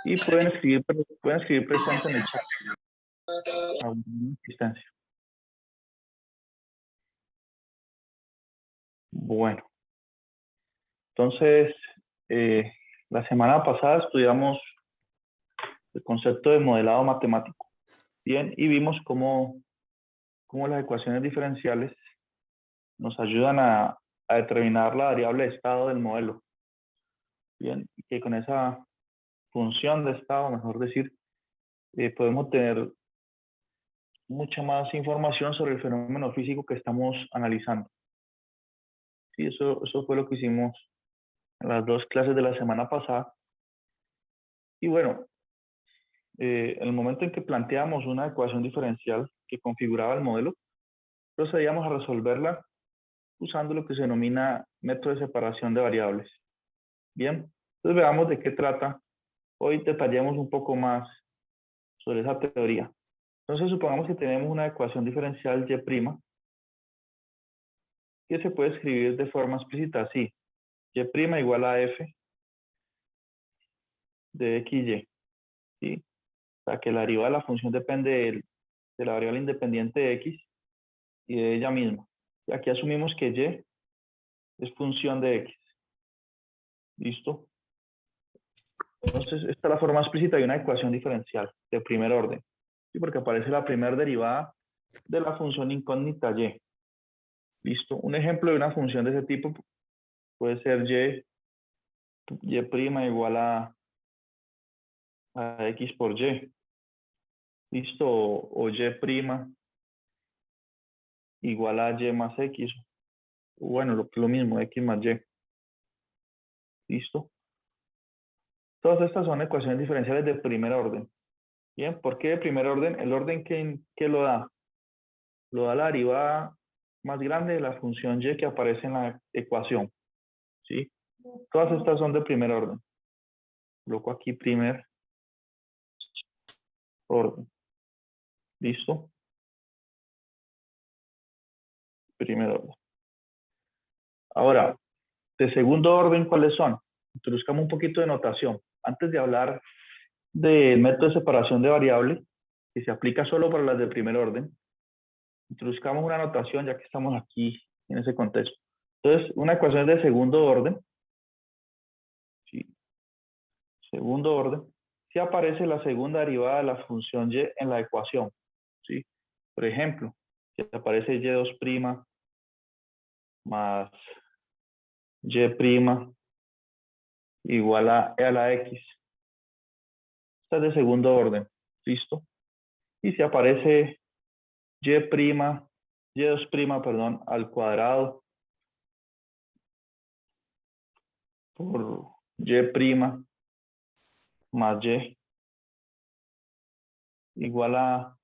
y pueden escribir presente en el chat a una distancia. Bueno, entonces, la semana pasada estudiamos el concepto de modelado matemático. Bien, y vimos cómo las ecuaciones diferenciales nos ayudan a determinar la variable de estado del modelo. Bien, y que con esa función de estado, mejor decir, podemos tener mucha más información sobre el fenómeno físico que estamos analizando. Sí, eso fue lo que hicimos en las dos clases de la semana pasada. Y bueno, en el momento en que planteamos una ecuación diferencial que configuraba el modelo, procedíamos a resolverla usando lo que se denomina método de separación de variables. Bien, entonces veamos de qué trata. Hoy detallemos un poco más sobre esa teoría. Entonces supongamos que tenemos una ecuación diferencial y' que se puede escribir de forma explícita así: y' igual a f de xy. ¿Sí? O sea que la derivada de la función depende de la variable independiente de x y de ella misma. Y aquí asumimos que y es función de x. ¿Listo? Entonces, esta es la forma explícita de una ecuación diferencial de primer orden. ¿Sí? Porque aparece la primera derivada de la función incógnita y. ¿Listo? Un ejemplo de una función de ese tipo puede ser y' igual a x por y. ¿Listo? O y' igual a y más x. Bueno, lo mismo, x más y. ¿Listo? Todas estas son ecuaciones diferenciales de primer orden. Bien, ¿por qué de primer orden? El orden que lo da. Lo da la derivada más grande de la función y que aparece en la ecuación. ¿Sí? Todas estas son de primer orden. Coloco aquí primer orden. ¿Listo? Primer orden. Ahora, de segundo orden, ¿cuáles son? Introduzcamos un poquito de notación. Antes de hablar del método de separación de variables, que se aplica solo para las de primer orden, introduzcamos una notación ya que estamos aquí en ese contexto. Entonces, una ecuación de segundo orden, ¿sí? Segundo orden, si aparece la segunda derivada de la función y en la ecuación, ¿sí? Por ejemplo, si aparece y2' más y' igual a la x. Esta es de segundo orden, ¿listo? Y si aparece y2', perdón, al cuadrado por y' más y igual a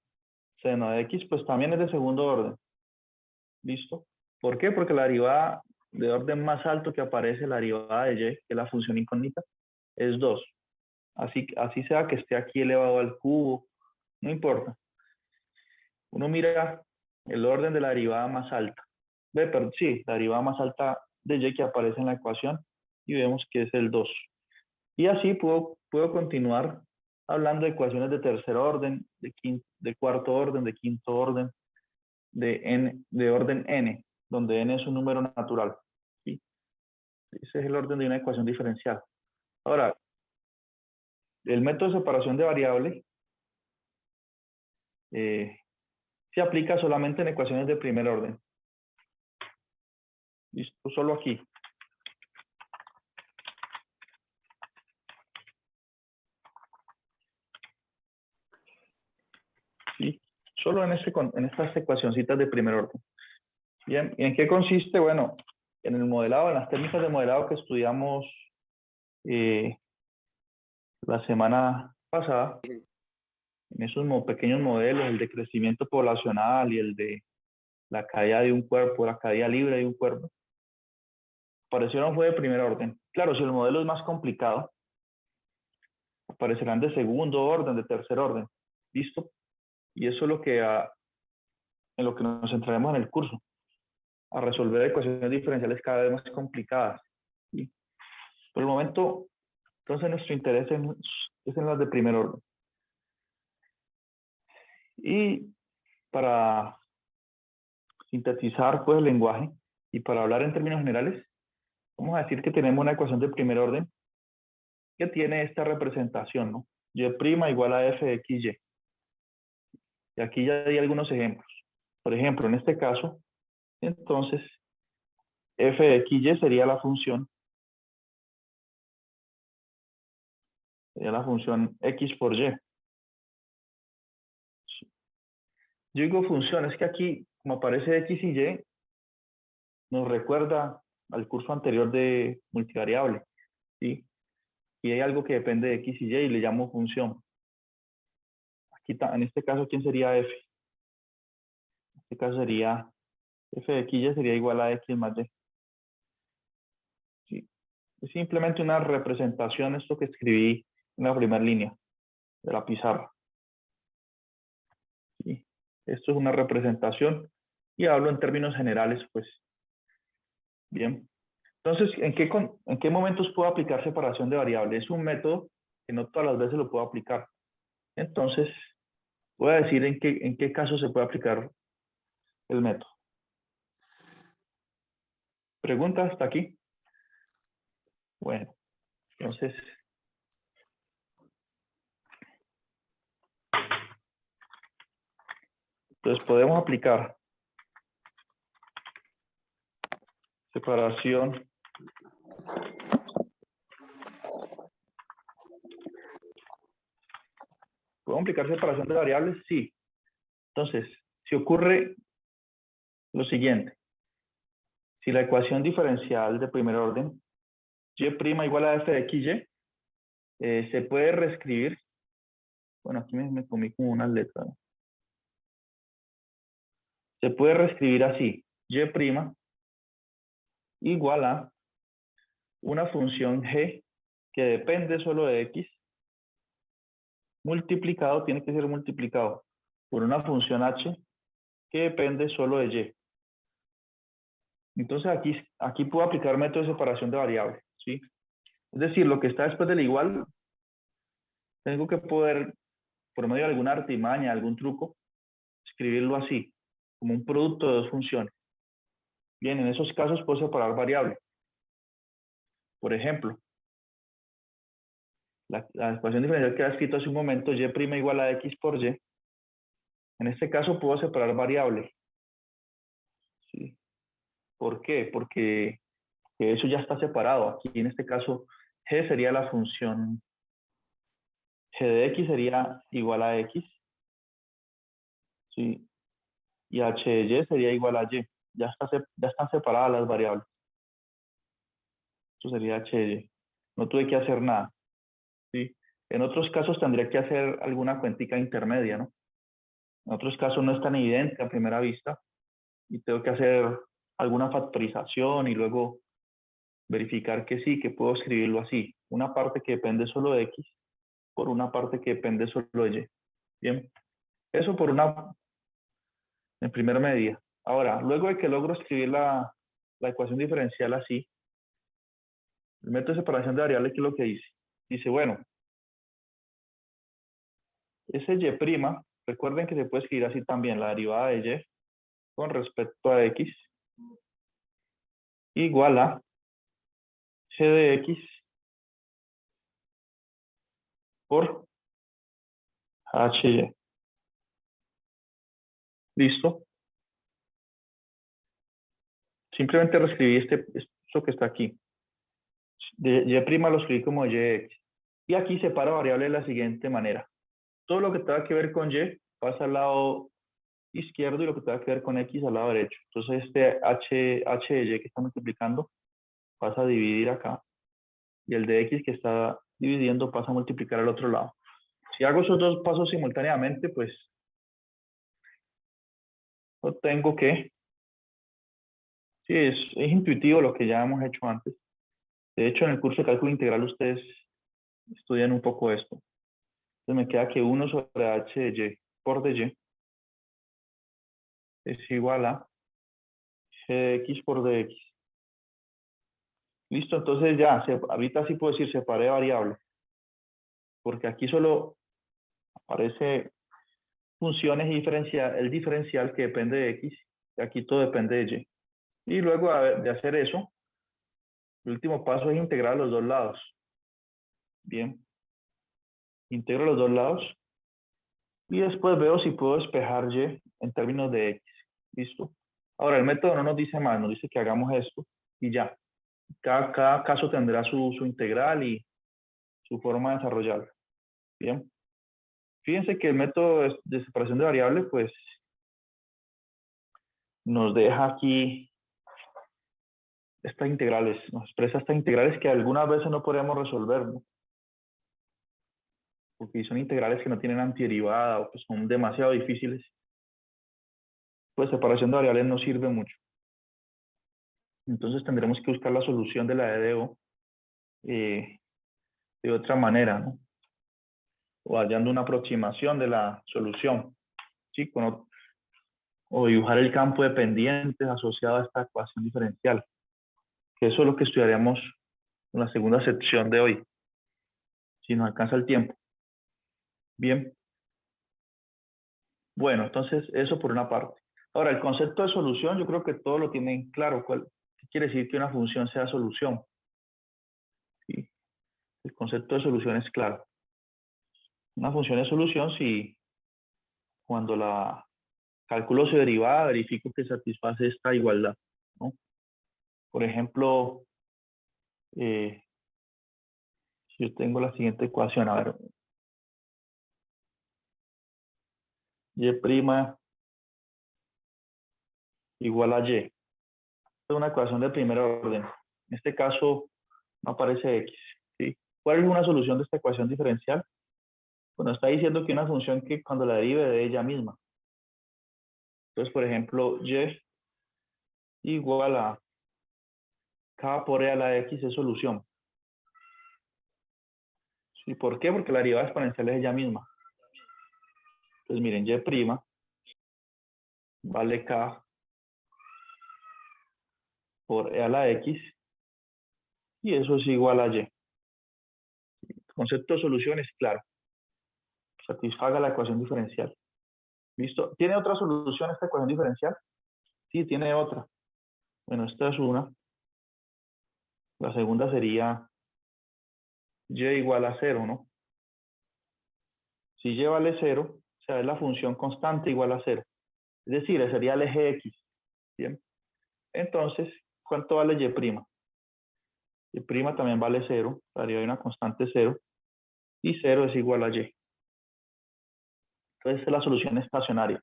seno de x, pues también es de segundo orden. ¿Listo? ¿Por qué? Porque la derivada de orden más alto que aparece, la derivada de y, que es la función incógnita, es 2. Así sea que esté aquí elevado al cubo, no importa. Uno mira el orden de la derivada más alta. Pero sí, la derivada más alta de y que aparece en la ecuación y vemos que es el 2. Y así puedo continuar hablando de ecuaciones de tercer orden, de cuarto orden, de quinto orden, de orden n, donde n es un número natural. ¿Sí? Ese es el orden de una ecuación diferencial. Ahora, el método de separación de variables se aplica solamente en ecuaciones de primer orden. ¿Listo? Solo aquí. ¿Sí? Solo en estas ecuacioncitas de primer orden. Bien, ¿y en qué consiste? Bueno, en el modelado, en las técnicas de modelado que estudiamos la semana pasada, en esos pequeños modelos, el de crecimiento poblacional y el de la caída de un cuerpo, la caída libre de un cuerpo, aparecieron fue de primer orden. Claro, si el modelo es más complicado, aparecerán de segundo orden, de tercer orden. ¿Listo? Y eso es en lo que nos centraremos en el curso, a resolver ecuaciones diferenciales cada vez más complicadas. ¿Sí? Por el momento, entonces nuestro interés Es en las de primer orden. Y para sintetizar pues el lenguaje y para hablar en términos generales, vamos a decir que tenemos una ecuación de primer orden que tiene esta representación, ¿no? Y' igual a f de x, y. Y aquí ya di algunos ejemplos. Por ejemplo, en este caso, entonces, f de x, y sería la función x por y. Yo digo función, es que aquí, como aparece x y y, nos recuerda al curso anterior de multivariable, ¿sí? Y hay algo que depende de x y y le llamo función. Aquí, en este caso, ¿quién sería f? En este caso sería f de x y sería igual a x más y. ¿Sí? Es simplemente una representación, esto que escribí en la primera línea de la pizarra. ¿Sí? Esto es una representación y hablo en términos generales, pues. Bien. Entonces, ¿en qué momentos puedo aplicar separación de variables? Es un método que no todas las veces lo puedo aplicar. Entonces, voy a decir en qué caso se puede aplicar el método. ¿Pregunta hasta aquí? Bueno, entonces, podemos aplicar separación. ¿Podemos aplicar separación de variables? Sí. Entonces, si ocurre lo siguiente, si la ecuación diferencial de primer orden, y' igual a f de x, y, se puede reescribir. Bueno, aquí me comí como unas letras, ¿no? Se puede reescribir así, y' igual a una función g que depende solo de x, multiplicado, tiene que ser multiplicado por una función h que depende solo de y. Entonces aquí puedo aplicar método de separación de variables, ¿sí? Es decir, lo que está después del igual, tengo que poder, por medio de alguna artimaña, algún truco, escribirlo así, como un producto de dos funciones. Bien, en esos casos puedo separar variables. Por ejemplo, la ecuación diferencial que he escrito hace un momento, y' igual a x por y, en este caso puedo separar variables. ¿Sí? ¿Por qué? Porque eso ya está separado. Aquí en este caso, g sería la función, g de x sería igual a x, ¿sí? Y h de y sería igual a y. Ya están separadas las variables. Esto sería h de y. No tuve que hacer nada, ¿sí? En otros casos tendría que hacer alguna cuentica intermedia, ¿no? En otros casos no es tan evidente a primera vista y tengo que hacer alguna factorización y luego verificar que sí, que puedo escribirlo así. Una parte que depende solo de x por una parte que depende solo de y. Bien, eso en primera medida. Ahora, luego de que logro escribir la ecuación diferencial así, el método de separación de variables, ¿qué es lo que dice? Dice, bueno, ese y', recuerden que se puede escribir así también, la derivada de y con respecto a x igual a g de x por hy. ¿Listo? Simplemente reescribí esto que está aquí. Y' lo escribí como yx. Y aquí separo variables de la siguiente manera. Todo lo que tenga que ver con y pasa al lado izquierdo y lo que tenga que ver con x al lado derecho. Entonces este h de y que está multiplicando pasa a dividir acá y el de x que está dividiendo pasa a multiplicar al otro lado. Si hago esos dos pasos simultáneamente, pues tengo que, sí, es intuitivo lo que ya hemos hecho antes. De hecho, en el curso de cálculo integral ustedes estudian un poco esto. Entonces me queda que 1 sobre h de y por dy es igual a g de x por dx. Listo, entonces ya, ahorita sí puedo decir separé variables. porque aquí solo aparece funciones y el diferencial que depende de x, y aquí todo depende de y. Y luego de hacer eso, el último paso es integrar los dos lados. Bien, integro los dos lados y después veo si puedo despejar y en términos de x. ¿Listo? Ahora, el método no nos dice más, nos dice que hagamos esto y ya. Cada caso tendrá su integral y su forma de desarrollarlo. Bien. Fíjense que el método de separación de variables, pues, nos deja aquí estas integrales, nos expresa estas integrales que algunas veces no podemos resolver, ¿no? Porque son integrales que no tienen antiderivada o que son demasiado difíciles. Pues separación de variables no sirve mucho. Entonces tendremos que buscar la solución de la EDO de otra manera, ¿no? O hallando una aproximación de la solución, ¿sí? O dibujar el campo de pendientes asociado a esta ecuación diferencial, que eso es lo que estudiaremos en la segunda sección de hoy, si nos alcanza el tiempo. Bien. Bueno, entonces eso por una parte. Ahora, el concepto de solución, yo creo que todos lo tienen claro. ¿Qué quiere decir que una función sea solución? ¿Sí? El concepto de solución es claro. Una función es solución si cuando la calculo su derivada, verifico que satisface esta igualdad, ¿no? Por ejemplo, si yo tengo la siguiente ecuación, a ver, y' igual a y. Es una ecuación de primer orden. En este caso no aparece x, ¿sí? ¿Cuál es una solución de esta ecuación diferencial? Bueno, está diciendo que una función que cuando la derive de ella misma. Entonces, por ejemplo, y igual a k por e a la x es solución. ¿Y por qué? Porque la derivada exponencial es ella misma. Entonces, miren, y' vale k por e a la x y eso es igual a y. El concepto de solución es claro. Satisfaga la ecuación diferencial. ¿Listo? ¿Tiene otra solución esta ecuación diferencial? Sí, tiene otra. Bueno, esta es una. La segunda sería y igual a 0, ¿no? Si y vale 0, o sea, es la función constante igual a 0. Es decir, sería el eje x. Bien. Entonces, ¿cuánto vale y'? Y' también vale 0. Daría una constante 0. Y 0 es igual a y. Entonces, es la solución estacionaria.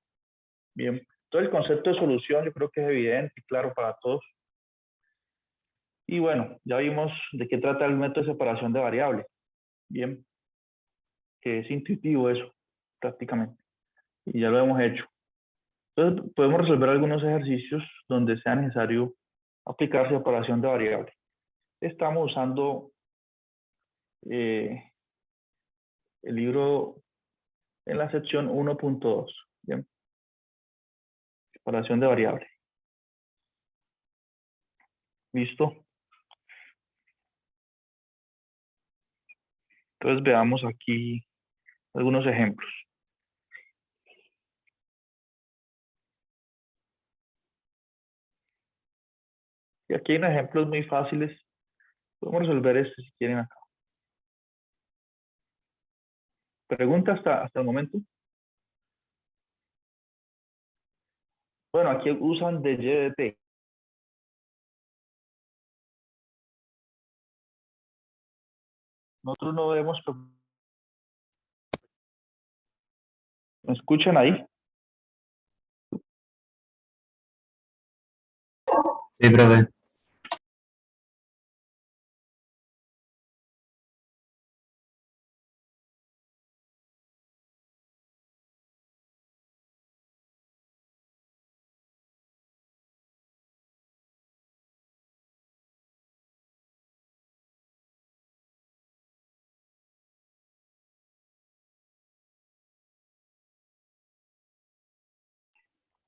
Bien. Entonces, el concepto de solución yo creo que es evidente y claro para todos. Y bueno, ya vimos de qué trata el método de separación de variables. Bien. Que es intuitivo eso, prácticamente. Y ya lo hemos hecho. Entonces, podemos resolver algunos ejercicios donde sea necesario aplicar separación de variables. Estamos usando el libro en la sección 1.2. Bien. Separación de variables. ¿Listo? Entonces veamos aquí algunos ejemplos. Y aquí hay ejemplos muy fáciles. Podemos resolver este si quieren acá. ¿Pregunta hasta el momento? Bueno, aquí usan de y de t. Nosotros no debemos... ¿Me escuchan ahí? Sí, profe.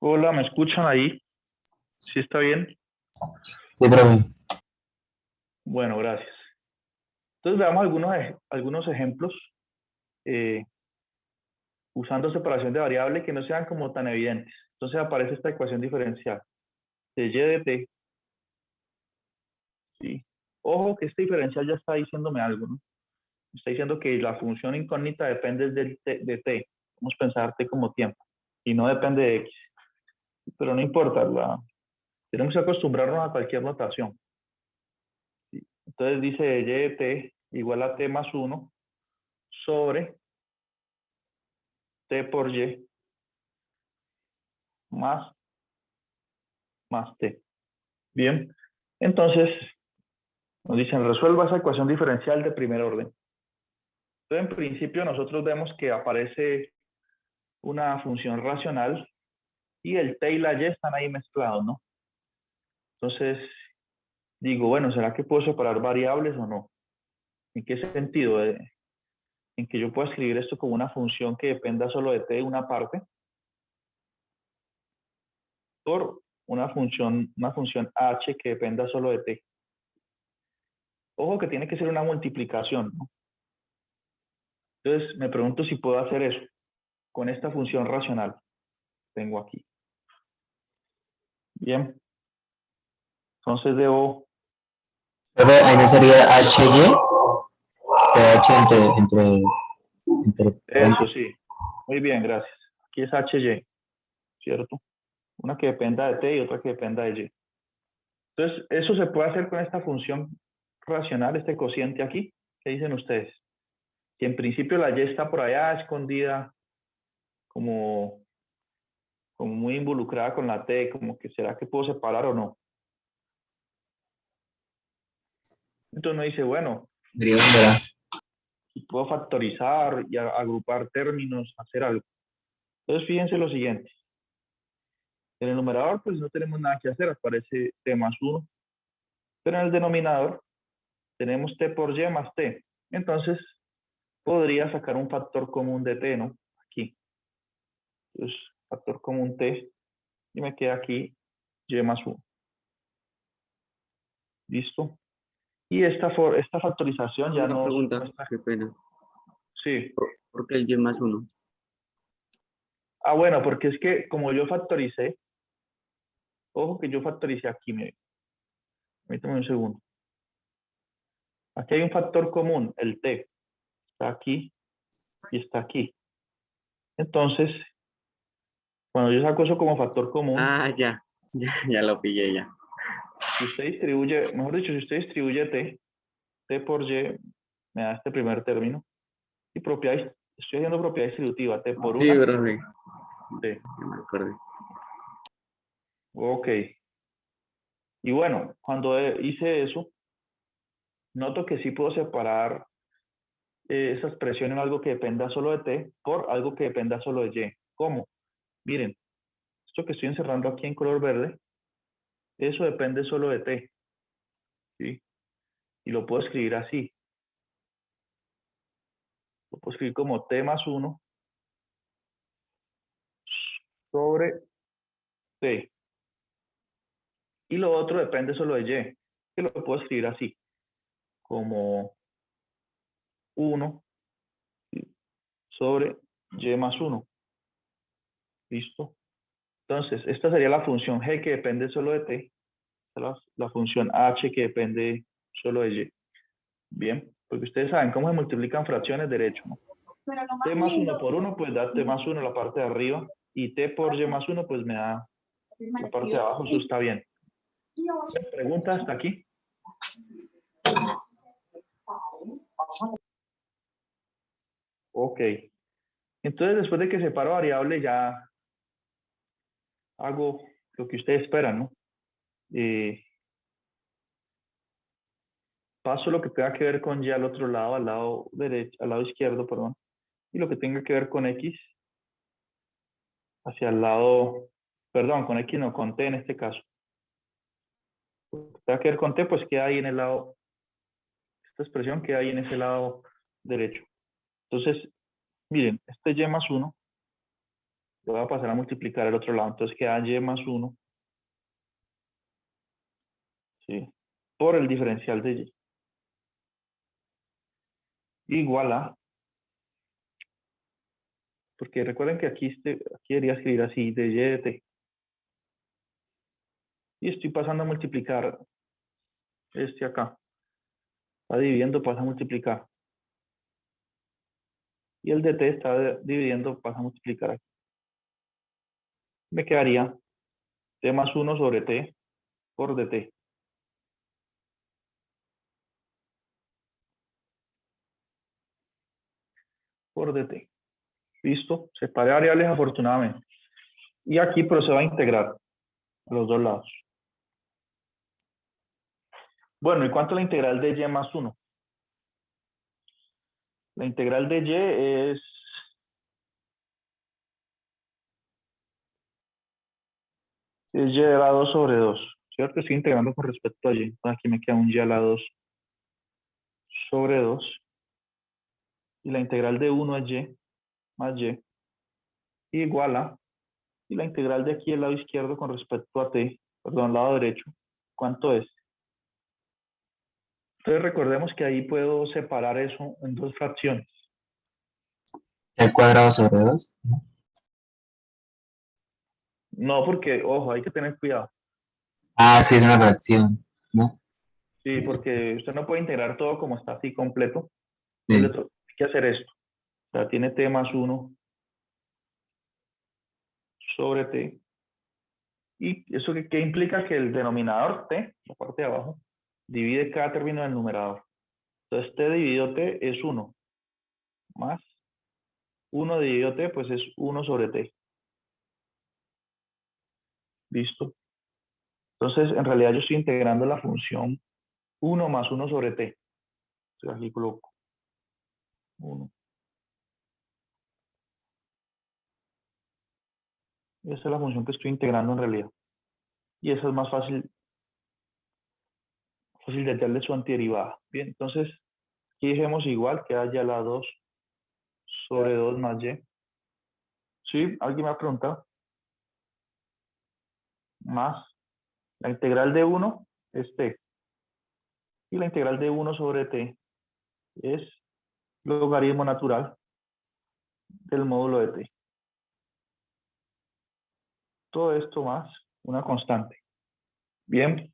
Hola, ¿me escuchan ahí? ¿Sí está bien? Sí, profe. Bueno, gracias. Entonces veamos algunos ejemplos usando separación de variable que no sean como tan evidentes. Entonces aparece esta ecuación diferencial de y de t. ¿Sí? Ojo que este diferencial ya está diciéndome algo, ¿no? Está diciendo que la función incógnita depende de t. Vamos a pensar t como tiempo y no depende de x. Pero no importa, tenemos que acostumbrarnos a cualquier notación. ¿Sí? Entonces dice y de t igual a t más 1 sobre t por y más t. Bien, entonces nos dicen resuelva esa ecuación diferencial de primer orden. Entonces, en principio nosotros vemos que aparece una función racional y el t y la y están ahí mezclados, ¿no? Entonces, digo, bueno, ¿será que puedo separar variables o no? ¿En qué sentido? En que yo puedo escribir esto como una función que dependa solo de t una parte por una función h que dependa solo de t. Ojo que tiene que ser una multiplicación, ¿no? Entonces, me pregunto si puedo hacer eso con esta función racional. Tengo aquí. Bien. Entonces debo... Profe, ahí no sería HY, que H entre Eso paréntesis. sí. Muy bien, gracias. Aquí es hy, ¿cierto? Una que dependa de t y otra que dependa de y. Entonces, eso se puede hacer con esta función racional, este cociente aquí. ¿Qué dicen ustedes? Que en principio la y está por allá escondida, como muy involucrada con la t, como que será que puedo separar o no. Entonces uno dice, bueno, Derivándola. si puedo factorizar y agrupar términos, hacer algo. Entonces fíjense lo siguiente. En el numerador pues no tenemos nada que hacer, aparece t más 1. Pero en el denominador tenemos t por y más t. Entonces podría sacar un factor común de t, ¿no? Aquí. Entonces, factor común t y me queda aquí y más 1. ¿Listo? Y esta factorización ya Una nos pregunta, muestra... qué pena. Sí. ¿Por qué el y más uno? Ah, bueno, porque es que como yo factoricé, ojo que yo factoricé aquí, permítame un segundo. Aquí hay un factor común, el t. Está aquí y está aquí. Entonces, cuando yo saco eso como factor común, Ah, ya lo pillé ya. si usted distribuye, mejor dicho, si usted distribuye t por y, me da este primer término. Y propiedad, estoy haciendo propiedad distributiva, t por Sí, una, profe, t. ya me acordé. Ok. Y bueno, cuando hice eso, noto que sí puedo separar esa expresión en algo que dependa solo de t por algo que dependa solo de y. ¿Cómo? Miren, esto que estoy encerrando aquí en color verde, eso depende solo de t. ¿Sí? Y lo puedo escribir así. Lo puedo escribir como t más 1 sobre t. Y lo otro depende solo de y. Que lo puedo escribir así. Como 1 sobre y más 1. ¿Listo? Entonces, esta sería la función g que depende solo de t. La función h que depende solo de y. Bien, porque ustedes saben cómo se multiplican fracciones derecho, ¿no? T más 1 por 1, pues da t más 1 la parte de arriba. Y t por y más 1, pues me da la parte de abajo. Eso está bien. ¿Pregunta hasta aquí? Ok. Entonces, después de que separo variable, ya hago lo que ustedes esperan, ¿no? Paso lo que tenga que ver con y al otro lado, al lado derecho, al lado izquierdo, perdón. Y lo que tenga que ver con x hacia el lado, perdón, con x no, con t en este caso. Lo que tenga que ver con t, pues queda ahí en el lado, esta expresión queda ahí en ese lado derecho. Entonces, miren, este y más 1, lo voy a pasar a multiplicar al otro lado. Entonces queda y más 1, ¿sí? Por el diferencial de y. Igual a porque recuerden que aquí debería escribir así, de y de t. Y estoy pasando a multiplicar este acá. Está dividiendo, pasa a multiplicar. Y el de t está dividiendo, pasa a multiplicar aquí. Me quedaría t más 1 sobre t por dt. Por dt. ¿Listo? Separé variables afortunadamente. Y aquí procedo a integrar a los dos lados. Bueno, ¿y cuánto es la integral de y más 1? La integral de y es y a la 2 sobre 2. ¿Cierto? Estoy integrando con respecto a y. Entonces aquí me queda un y a la 2 sobre 2. Y la integral de 1 es y más y igual a, y la integral de aquí del lado izquierdo con respecto a t, perdón, lado derecho, ¿cuánto es? Entonces recordemos que ahí puedo separar eso en dos fracciones. T cuadrado sobre 2. No, porque, ojo, hay que tener cuidado. Ah, sí, es una fracción, ¿no? Sí, porque usted no puede integrar todo como está así completo. Sí. Entonces hay que hacer esto. O sea, tiene t más 1 sobre t. ¿Y eso qué implica? Que el denominador t, la parte de abajo, divide cada término del numerador. Entonces t dividido t es 1 más 1 dividido t, pues es 1 sobre t. ¿Listo? Entonces, en realidad yo estoy integrando la función 1 más 1 sobre t. Entonces aquí coloco 1. Esa es la función que estoy integrando en realidad. Y esa es más fácil de hallarle su antiderivada. Bien, entonces aquí dejemos igual, queda ya la 2 sobre 2 más y. ¿Sí? ¿Alguien me ha preguntado? Más la integral de 1 es t. Y la integral de 1 sobre t es logaritmo natural del módulo de t. Todo esto más una constante. Bien.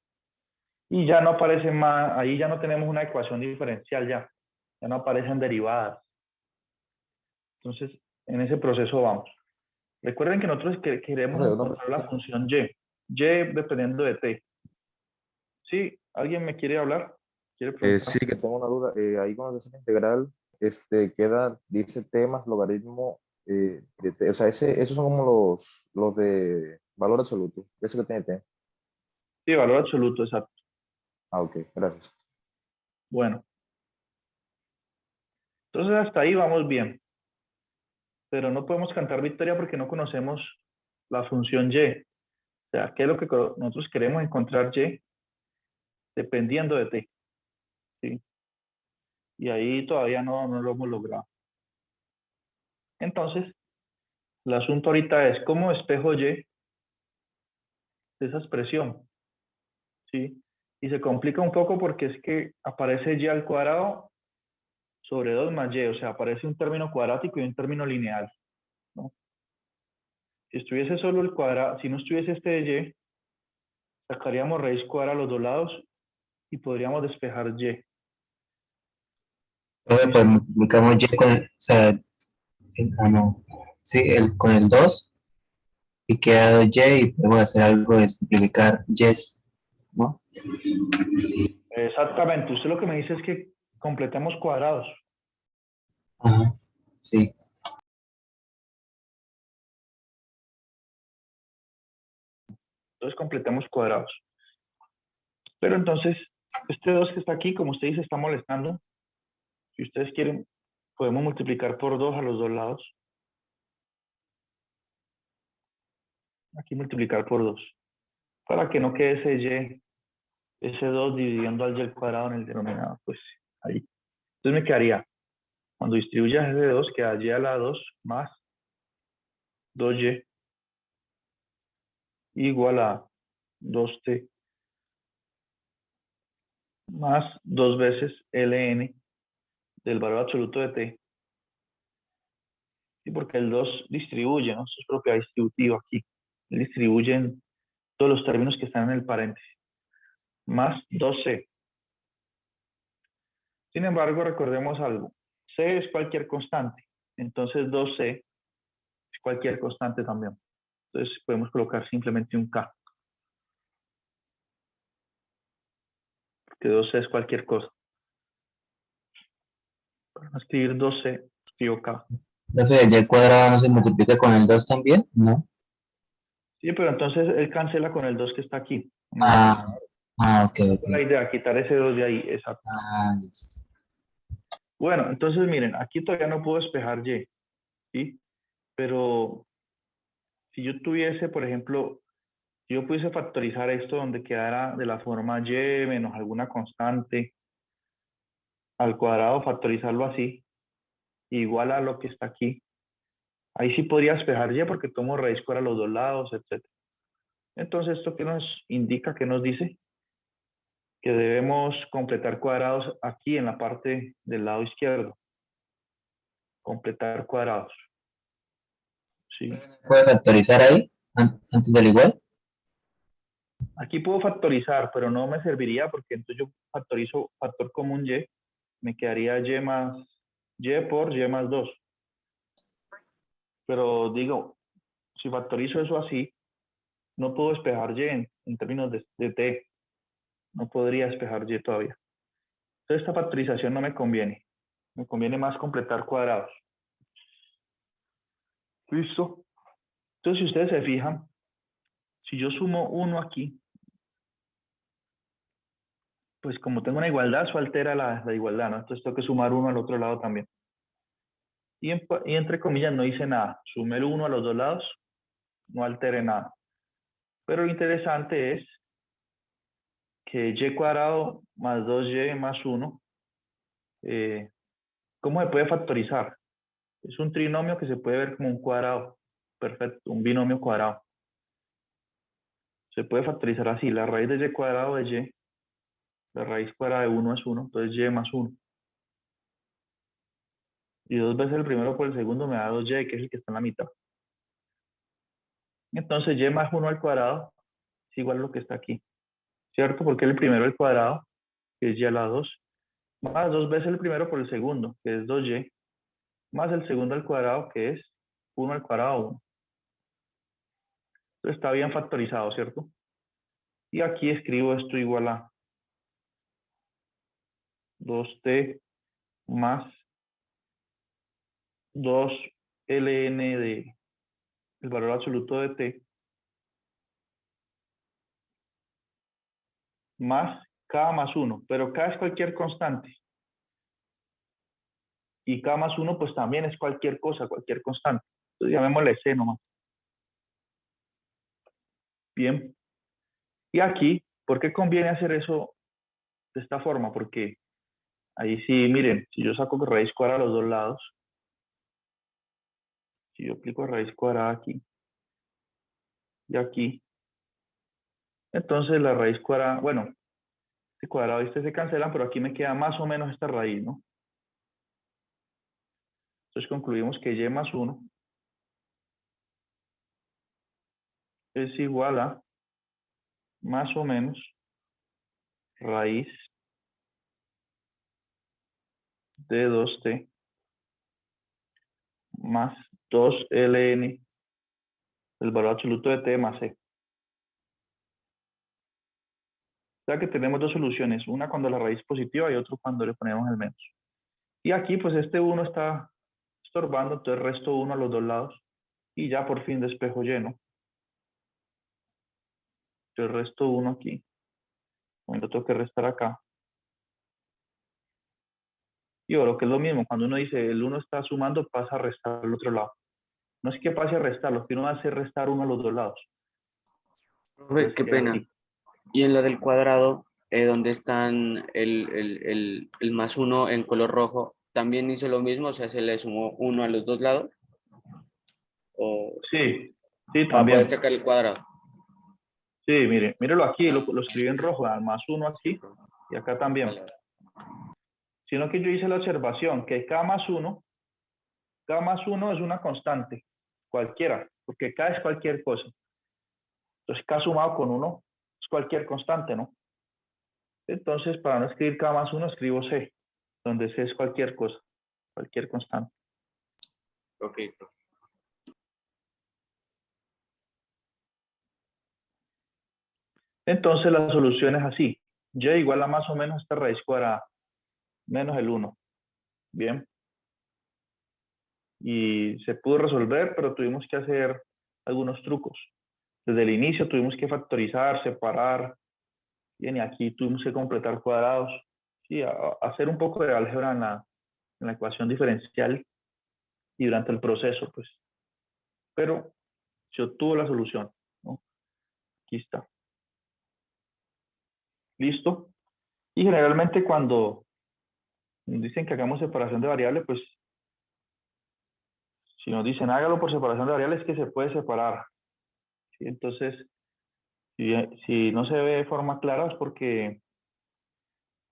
Y ya no aparece más, ahí ya no tenemos una ecuación diferencial ya. Ya no aparecen derivadas. Entonces, en ese proceso vamos. Recuerden que nosotros queremos encontrar la función y. Y dependiendo de t. ¿Sí? ¿Alguien me quiere hablar? ¿Quiere preguntar? Sí, que tengo una duda. Ahí cuando se hace la integral, queda, dice t más logaritmo de t. O sea, esos son como los de valor absoluto. Eso que tiene t. Sí, valor absoluto, exacto. Ah, ok, gracias. Bueno. Entonces hasta ahí vamos bien. Pero no podemos cantar victoria porque no conocemos la función y. O sea, ¿qué es lo que nosotros queremos encontrar y dependiendo de t? ¿Sí? Y ahí todavía no lo hemos logrado. Entonces, el asunto ahorita es cómo despejo y de esa expresión. ¿Sí? Y se complica un poco porque es que aparece y al cuadrado sobre 2 más y. O sea, aparece un término cuadrático y un término lineal, ¿no? Si estuviese solo el cuadrado, si no estuviese este de y, sacaríamos raíz cuadrada a los dos lados y podríamos despejar y. Luego, pues multiplicamos y con, o sea, no, sí, con el 2 y queda 2y y podemos hacer algo de simplificar y, ¿no? Exactamente. Usted lo que me dice es que completemos cuadrados. Ajá, sí. Entonces completemos cuadrados. Pero entonces, este 2 que está aquí, como usted dice, está molestando. Si ustedes quieren, podemos multiplicar por 2 a los dos lados. Aquí multiplicar por 2. Para que no quede ese 2 dividiendo al y al cuadrado en el denominador. Pues ahí. Entonces me quedaría, cuando distribuyas ese 2, queda y a la 2 más 2y igual a 2t más 2 veces ln del valor absoluto de t Sí, porque el 2 distribuye, ¿no? Esto es propiedad distributiva aquí. Distribuyen todos los términos que están en el paréntesis. Más 2c. Sin embargo, recordemos algo. C es cualquier constante. Entonces 2c es cualquier constante también. Entonces podemos colocar simplemente un k. Porque 2c es cualquier cosa. Para no escribir 2c, escribo k. Profe, ¿el y cuadrado no se multiplica con el 2 también? ¿No? Sí, pero entonces él cancela con el 2 que está aquí. En la raíz. Ok, ok. La idea, quitar ese 2 de ahí. Exacto. Yes. Bueno, entonces miren, aquí todavía no puedo despejar y. ¿Sí? Pero si yo tuviese, por ejemplo, si yo pudiese factorizar esto donde quedara de la forma y menos alguna constante al cuadrado, factorizarlo así, igual a lo que está aquí. Ahí sí podría despejar y porque tomo raíz cuadrada a los dos lados, etc. Entonces, ¿esto qué nos indica? ¿Qué nos dice? Que debemos completar cuadrados aquí en la parte del lado izquierdo. Completar cuadrados. ¿Sí? ¿Puede factorizar ahí antes del igual? Aquí puedo factorizar, pero no me serviría porque entonces yo factorizo factor común y, me quedaría y más y por y más 2. Pero digo, si factorizo eso así, no puedo despejar y en términos de t. No podría despejar y todavía. Entonces esta factorización no me conviene. Me conviene más completar cuadrados. ¿Listo? Entonces si ustedes se fijan, si yo sumo 1 aquí, pues como tengo una igualdad, eso altera la igualdad, ¿no? Entonces tengo que sumar 1 al otro lado también. Y entre comillas no hice nada. Sumé el 1 a los dos lados, no altere nada. Pero lo interesante es que y cuadrado más 2y más 1, ¿cómo se puede factorizar? Es un trinomio que se puede ver como un cuadrado. Perfecto, un binomio cuadrado. Se puede factorizar así. La raíz de y cuadrado es y. La raíz cuadrada de 1 es 1, entonces y más 1. Y 2 veces el primero por el segundo me da 2y, que es el que está en la mitad. Entonces y más 1 al cuadrado es igual a lo que está aquí. ¿Cierto? Porque el primero al cuadrado, que es y a la 2, más 2 veces el primero por el segundo, que es 2y, más el segundo al cuadrado, que es 1 al cuadrado 1. Entonces está bien factorizado, ¿cierto? Y aquí escribo esto igual a 2t más 2ln de el valor absoluto de t más k más 1, pero k es cualquier constante. Y k más 1 pues también es cualquier cosa, cualquier constante. Entonces llamémosle c nomás. Bien. Y aquí, ¿por qué conviene hacer eso de esta forma? Porque ahí sí, miren, si yo saco raíz cuadrada a los dos lados, si yo aplico raíz cuadrada aquí y aquí, entonces la raíz cuadrada, bueno, este cuadrado y este se cancelan, pero aquí me queda más o menos esta raíz, ¿no? Entonces concluimos que y más 1 es igual a más o menos raíz de 2t más 2ln, el valor absoluto de t más c. O sea que tenemos dos soluciones, una cuando la raíz es positiva y otra cuando le ponemos el menos. Y aquí pues este 1 está estorbando, entonces resto 1 a los dos lados y ya por fin despejo lleno. Entonces resto 1 aquí, bueno, tengo que restar acá. Y ahora que es lo mismo, cuando uno dice el 1 está sumando, pasa a restar al otro lado. No es que pase a restar, lo que uno hace es restar 1 a los dos lados. Profe, Entonces qué queda pena. así. Y en la del cuadrado, donde están el más 1 en color rojo, ¿también hizo lo mismo? O sea, se le sumó 1 a los dos lados. O Sí, sí, para poder también. sacar el cuadrado. Sí, mire, mírelo aquí, lo escribí en rojo, más 1 aquí y acá también. Vale. Sino que yo hice la observación que k más 1 K más 1 es una constante, cualquiera, porque K es cualquier cosa. Entonces K sumado con 1 es cualquier constante, ¿no? Entonces, para no escribir K más 1, escribo C, donde C es cualquier cosa, cualquier constante. Ok, profe. Entonces, la solución es así. Y igual a más o menos esta raíz cuadrada, menos el 1. Bien. Y se pudo resolver, pero tuvimos que hacer algunos trucos. Desde el inicio tuvimos que factorizar, separar, bien, y aquí tuvimos que completar cuadrados. Sí, hacer un poco de álgebra en la ecuación diferencial y durante el proceso, pues. Pero se obtuvo la solución, ¿no? Aquí está. ¿Listo? Y generalmente cuando nos dicen que hagamos separación de variables, pues si nos dicen hágalo por separación de variables, es que se puede separar. ¿Sí? Entonces, si no se ve de forma clara es porque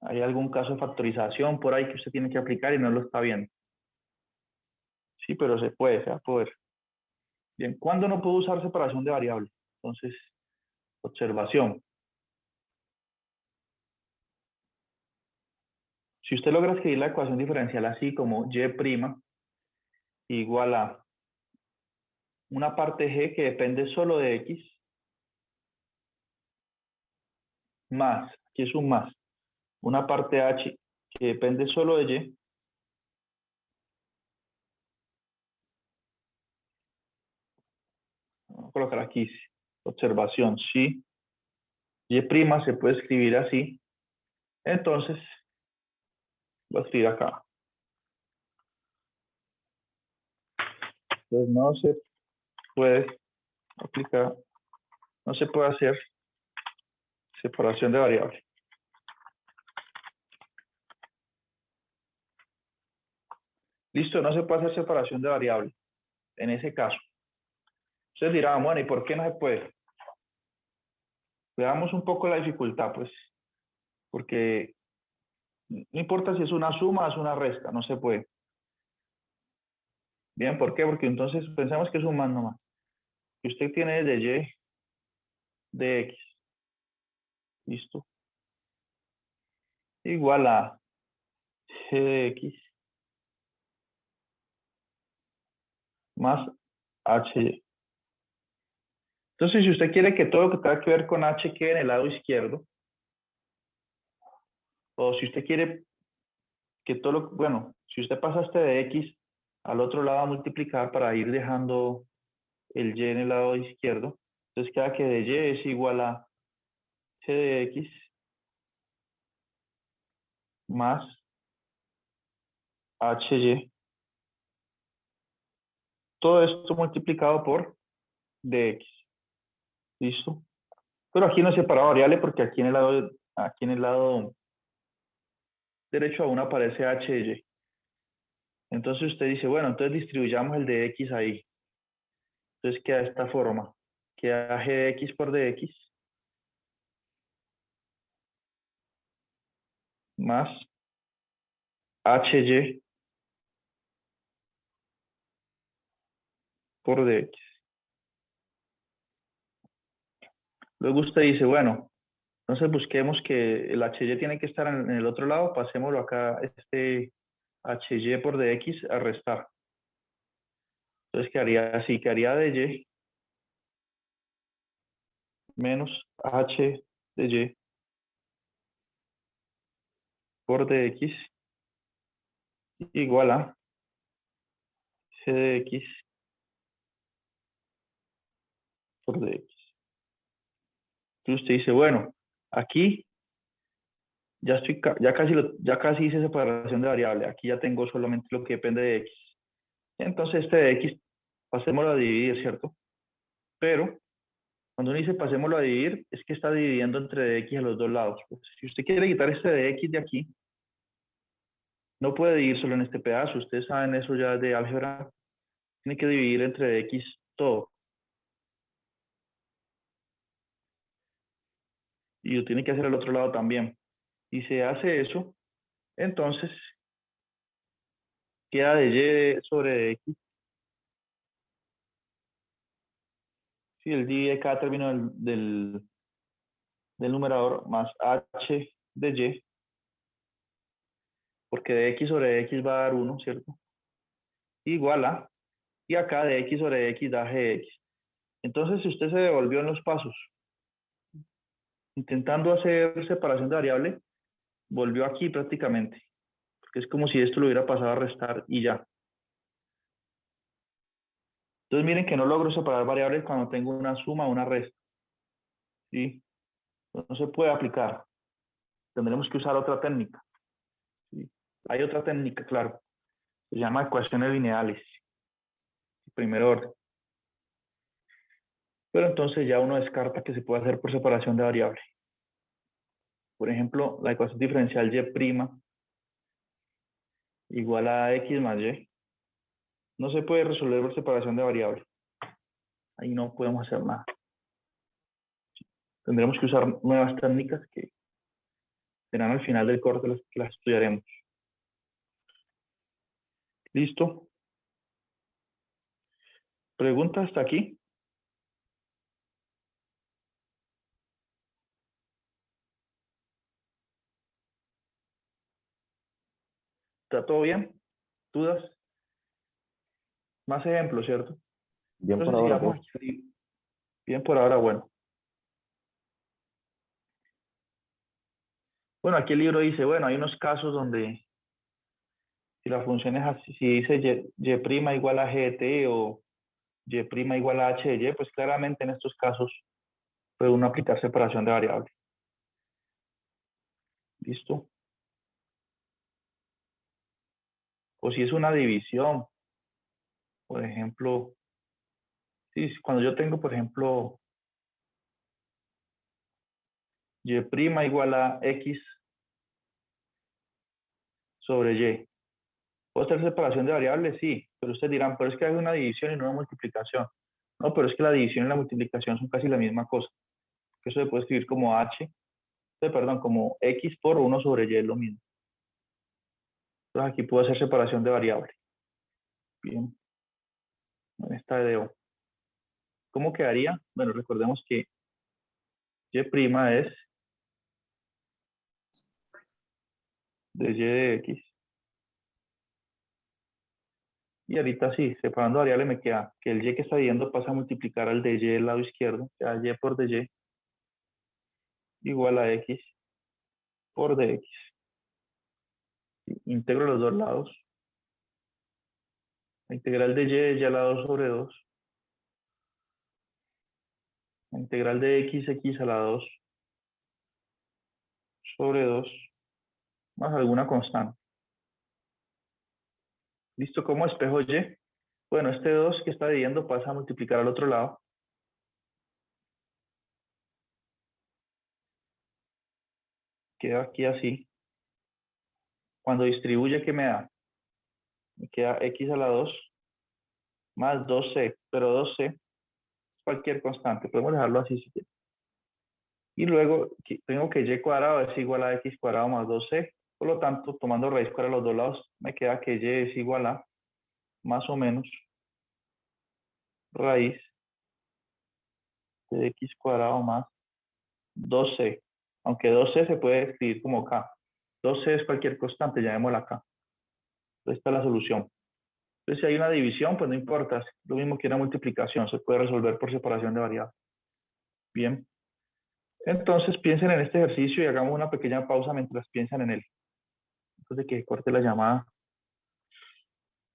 hay algún caso de factorización por ahí que usted tiene que aplicar y no lo está viendo. Sí, pero se puede, se va a poder. Bien, ¿cuándo no puedo usar separación de variables? Entonces, observación. Si usted logra escribir la ecuación diferencial así como y' igual a una parte g que depende solo de x, más, aquí es un más, una parte h que depende solo de y, voy a colocar aquí, observación, si y' se puede escribir así, entonces voy a escribir acá. Entonces no se puede aplicar, no se puede hacer separación de variables. Listo, no se puede hacer separación de variables en ese caso. Ustedes dirán, bueno, ¿y por qué no se puede? Veamos un poco la dificultad, pues, porque no importa si es una suma o es una resta, no se puede. Bien, ¿por qué? Porque entonces pensamos que es un más nomás. Que usted tiene de y de x, listo, igual a g de x más hy. Entonces, si usted quiere que todo lo que tenga que ver con h quede en el lado izquierdo, o si usted quiere que todo lo, bueno, si usted pasa este de x al otro lado a multiplicar para ir dejando el y en el lado izquierdo, entonces queda que de y es igual a g de x más hy, todo esto multiplicado por dx, ¿listo? Pero aquí no he separado variable porque aquí en el lado derecho aún aparece hy. Entonces usted dice, bueno, entonces distribuyamos el dx ahí. Entonces queda de esta forma. Queda g de x por dx más hy por dx. Luego usted dice, bueno, entonces busquemos que el hy tiene que estar en el otro lado, pasémoslo acá, este hy por dx a restar. Entonces quedaría así, quedaría de y menos h de y por dx igual a g de x por dx. Entonces usted dice, bueno, aquí ya estoy, ya casi hice separación de variable. Aquí ya tengo solamente lo que depende de x. Entonces este de x, pasémoslo a dividir, ¿cierto? Pero cuando uno dice pasémoslo a dividir, es que está dividiendo entre de x a los dos lados. Pues, si usted quiere quitar este de x de aquí, no puede dividir solo en este pedazo. Ustedes saben eso ya de álgebra. Tiene que dividir entre de x todo. Y lo tiene que hacer al otro lado también. Y se hace eso, entonces queda de y sobre x. Si él divide cada término del numerador más h de y, porque de x sobre x va a dar 1, ¿cierto? Igual a, y acá de x sobre x da gx. Entonces, si usted se devolvió en los pasos, intentando hacer separación de variable, volvió aquí prácticamente, porque es como si esto lo hubiera pasado a restar y ya. Entonces miren que no logro separar variables cuando tengo una suma o una resta. ¿Sí? No se puede aplicar. Tendremos que usar otra técnica. ¿Sí? Hay otra técnica, claro. Se llama ecuaciones lineales. Primer orden. Pero entonces ya uno descarta que se puede hacer por separación de variables. Por ejemplo, la ecuación diferencial y' igual a x más y. No se puede resolver por separación de variables. Ahí no podemos hacer nada. Tendremos que usar nuevas técnicas que serán al final del corte las que las estudiaremos. ¿Listo? ¿Pregunta hasta aquí? ¿Está todo bien? ¿Dudas? Más ejemplos, ¿cierto? Bien por Entonces ahora, sigamos profe. aquí. Bien por ahora, bueno. Bueno, aquí el libro dice, bueno, hay unos casos donde si la función es así, si dice y' igual a gt o y' igual a h de y, pues claramente en estos casos puede uno aplicar separación de variables. ¿Listo? O si es una división, por ejemplo, sí, cuando yo tengo, por ejemplo, y' igual a x sobre y. ¿Puedo hacer separación de variables? Sí, pero ustedes dirán, pero es que hay una división y no una multiplicación. No, pero es que la división y la multiplicación son casi la misma cosa. Eso se puede escribir como perdón, como x por 1 sobre y es lo mismo. Entonces aquí puedo hacer separación de variables. Bien, en esta de O. ¿Cómo quedaría? Bueno, recordemos que y' es de y de x. Y ahorita sí, separando variables me queda que el y que está viendo pasa a multiplicar al de y del lado izquierdo, queda y por dy igual a x por dx. Integro los dos lados. La integral de y es ya la 2 sobre 2. La integral de x a la 2 sobre 2 más alguna constante. ¿Listo? ¿Cómo espejo y? Bueno, este 2 que está dividiendo pasa a multiplicar al otro lado. Queda aquí así. Cuando distribuye, ¿qué me da? Me queda x a la 2 más 2c, pero 2c es cualquier constante. Podemos dejarlo así si quieres. Y luego tengo que y cuadrado es igual a x cuadrado más 2c. Por lo tanto, tomando raíz cuadrada de los dos lados, me queda que y es igual a más o menos raíz de x cuadrado más 2c. Aunque 2c se puede escribir como k. 2c es cualquier constante, llamémosla k. Entonces esta es la solución. Entonces si hay una división, pues no importa. Es lo mismo que una multiplicación. Se puede resolver por separación de variables. Bien. Entonces piensen en este ejercicio y hagamos una pequeña pausa mientras piensan en él. Antes de que corte la llamada,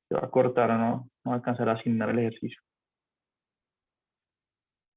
se va a cortar o no, no alcanzará a asignar el ejercicio.